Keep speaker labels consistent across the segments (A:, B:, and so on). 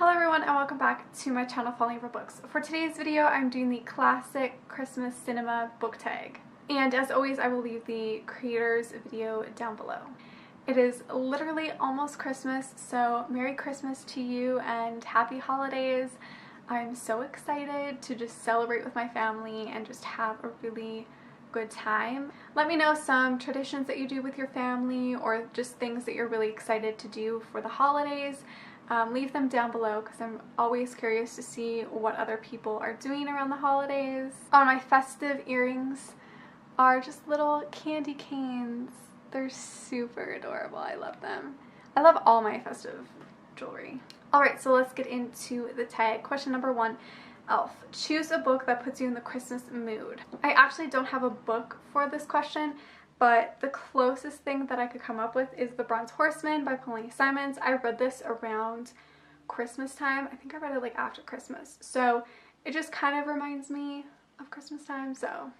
A: Hello everyone and welcome back to my channel Falling for Books. For today's video I'm doing the classic Christmas cinema book tag. And as always I will leave the creator's video down below. It is literally almost Christmas, so Merry Christmas to you and Happy Holidays. I'm so excited to just celebrate with my family and just have a really good time. Let me know some traditions that you do with your family or just things that you're really excited to do for the holidays. Leave them down below because I'm always curious to see what other people are doing around the holidays. Oh, my festive earrings are just little candy canes. They're super adorable. I love them. I love all my festive jewelry. Alright, so let's get into the tag. Question number 1. Elf. Choose a book that puts you in the Christmas mood. I actually don't have a book for this question, but the closest thing that I could come up with is The Bronze Horseman by Paulina Simons. I read this around Christmas time. I think I read it like after Christmas. So it just kind of reminds me of Christmas time. So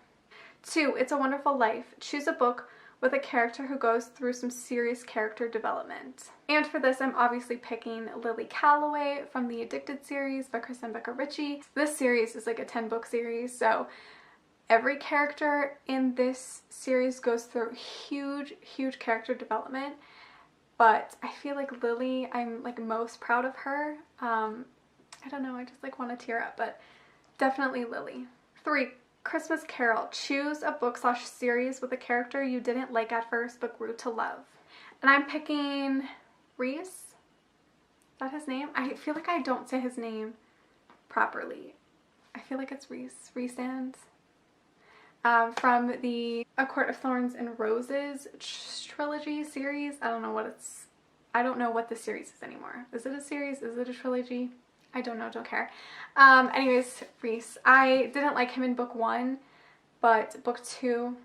A: 2. It's a Wonderful Life. Choose a book with a character who goes through some serious character development. And for this I'm obviously picking Lily Calloway from the Addicted series by Kristen and Becca Ritchie. This series is like a 10-book series, so every character in this series goes through huge character development, but I feel like Lily, I'm like most proud of her. I don't know, I just like want to tear up, but definitely Lily. 3. Christmas Carol. Choose a book / series with a character you didn't like at first but grew to love. And I'm picking Reese. Is that his name? I feel like I don't say his name properly. I feel like it's Reese Ands. From the A Court of Thorns and Roses trilogy series. I don't know what the series is anymore. Is it a series? Is it a trilogy? I don't know, don't care. Anyways, Reese. I didn't like him in book 1, but book 2,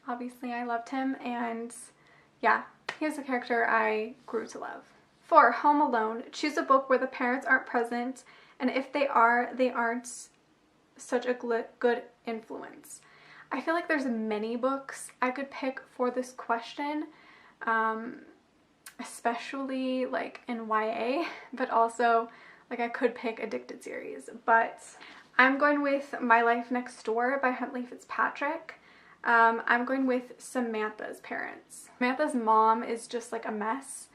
A: obviously I loved him, and yeah, he's a character I grew to love. 4. Home Alone. Choose a book where the parents aren't present, and if they are, they aren't such a good influence. I feel like there's many books I could pick for this question, especially like in YA, but also like I could pick Addicted series, but I'm going with My Life Next Door by Huntley Fitzpatrick. I'm going with Samantha's parents. Samantha's mom is just like a mess,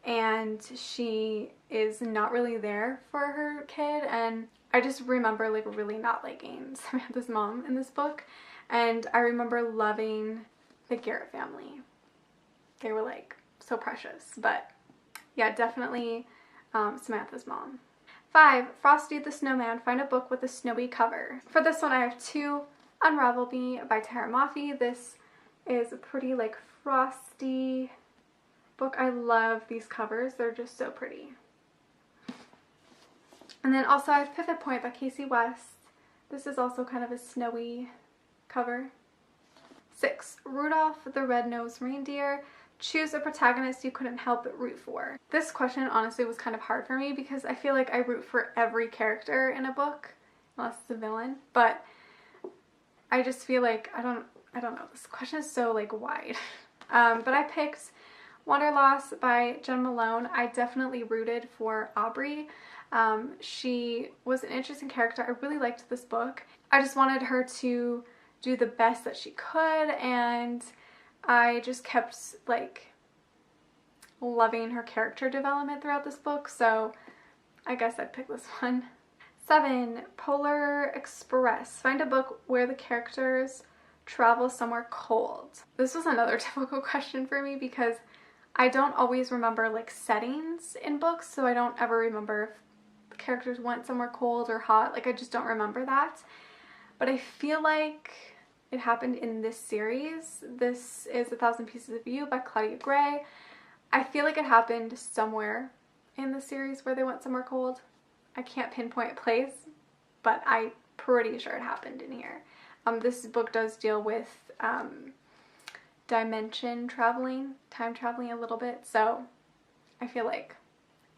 A: and she is not really there for her kid, and I just remember like really not liking Samantha's mom in this book, and I remember loving the Garrett family. They were like so precious, but yeah, definitely Samantha's mom. 5. Frosty the Snowman Find, a book with a snowy cover. For this one I have 2. Unravel Me by Tara Maffey. This is a pretty like frosty book. I love these covers. They're just so pretty. And then also I have Pivot Point by Casey West. This is also kind of a snowy cover. 6. Rudolph the Red-Nosed Reindeer. Choose a protagonist you couldn't help but root for. This question honestly was kind of hard for me because I feel like I root for every character in a book, unless it's a villain, but I just feel like, I don't know, this question is so like wide. But I picked Wanderlost by Jen Malone. I definitely rooted for Aubrey. She was an interesting character. I really liked this book. I just wanted her to do the best that she could, and I just kept like loving her character development throughout this book, so I guess I'd pick this one. 7. Polar Express. Find a book where the characters travel somewhere cold. This was another difficult question for me because I don't always remember like settings in books, so I don't ever remember if the characters went somewhere cold or hot. Like I just don't remember that. But I feel like it happened in this series. This is 1,000 Pieces of You by Claudia Gray. I feel like it happened somewhere in the series where they went somewhere cold. I can't pinpoint a place, but I'm pretty sure it happened in here. This book does deal with dimension traveling, time traveling a little bit, so I feel like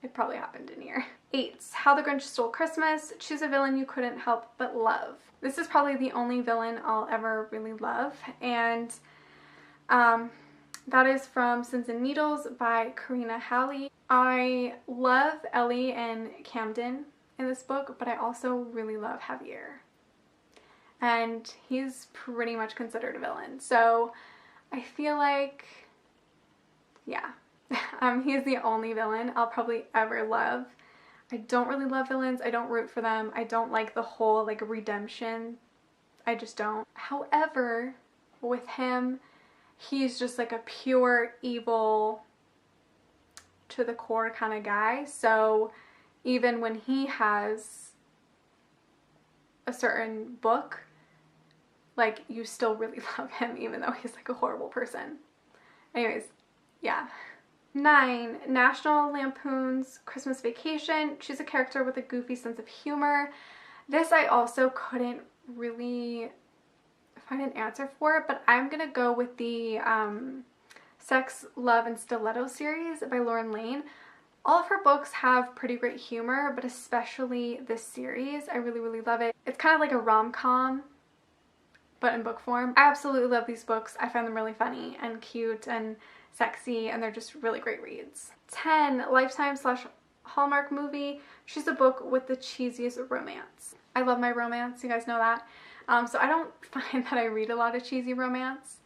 A: it probably happened in here. 8. How the Grinch Stole Christmas. Choose a villain you couldn't help but love. This is probably the only villain I'll ever really love, and that is from Sins and Needles by Karina Halley. I love Ellie and Camden in this book, but I also really love Javier. And he's pretty much considered a villain. So I feel like, yeah, he's the only villain I'll probably ever love. I don't really love villains. I don't root for them. I don't like the whole like redemption. I just don't. However, with him, he's just like a pure evil to the core kind of guy. So even when he has a certain book, like, you still really love him even though he's like a horrible person. Anyways, yeah. 9. National Lampoon's Christmas Vacation. Choose a character with a goofy sense of humor. This I also couldn't really find an answer for, but I'm gonna go with the Sex, Love, and Stiletto series by Lauren Lane. All of her books have pretty great humor, but especially this series. I really, really love it. It's kind of like a rom-com, but in book form. I absolutely love these books. I find them really funny and cute and sexy, and they're just really great reads. 10. Lifetime / Hallmark movie. Choose a book with the cheesiest romance. I love my romance, you guys know that. So I don't find that I read a lot of cheesy romance,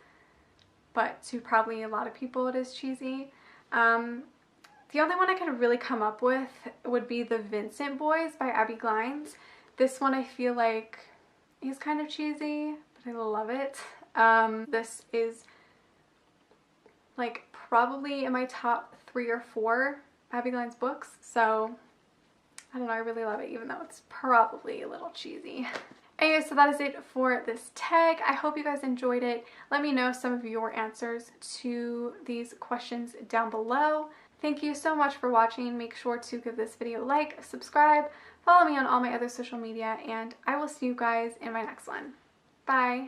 A: but to probably a lot of people it is cheesy. The only one I could really come up with would be The Vincent Boys by Abby Glines. This one I feel like is kind of cheesy, but I love it. This is like probably in my top 3 or 4 Abby Glines books, so I don't know, I really love it even though it's probably a little cheesy. Anyway, so that is it for this tag. I hope you guys enjoyed it. Let me know some of your answers to these questions down below. Thank you so much for watching. Make sure to give this video a like, subscribe, follow me on all my other social media, and I will see you guys in my next one. Bye!